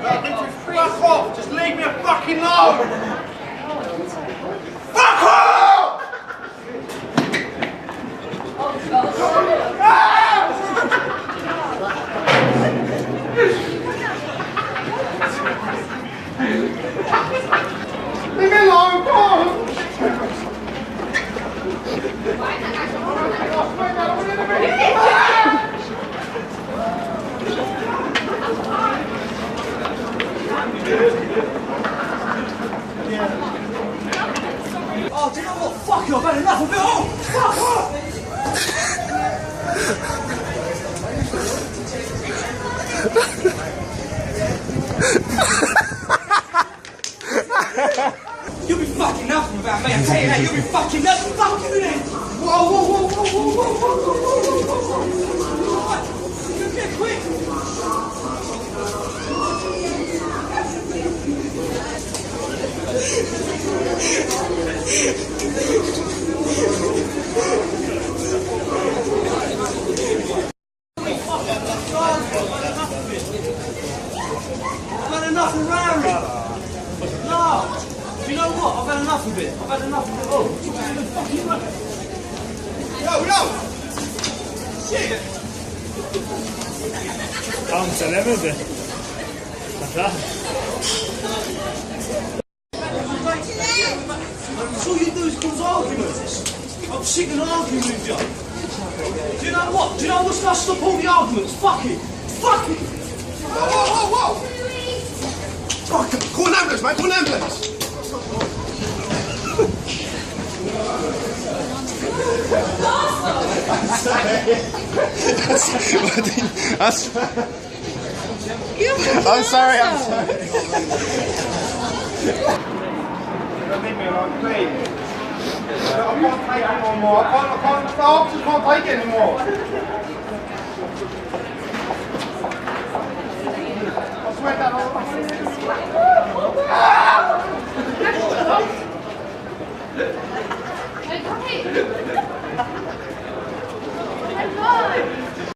Fuck off! Just leave me a fucking alone! Fuck off! Leave me alone, come on! Oh, do you know what? Fuck you, I've had enough of it all! Fuck off! You'll be fucking nothing without me, I tell you that, you'll be fucking nothing, fuck you then! Whoa, whoa, whoa, whoa, whoa, whoa, whoa, whoa, whoa, whoa, whoa! You get quick! I've had enough of Rary! No! Do you know what? I've had enough of it. I've had enough of it all. Fucking Yo! Shit! Tamam selemedi. Hata. All you do is cause arguments. I'm sick of arguing with you. Do you know what? Do you know what's going to stop all the arguments? Fuck it! Fuck it! Whoa! Fuck it! Call an ambulance, mate! Call an ambulance! I'm sorry. Leave me alone, please. I can't take it anymore. I can't take it anymore.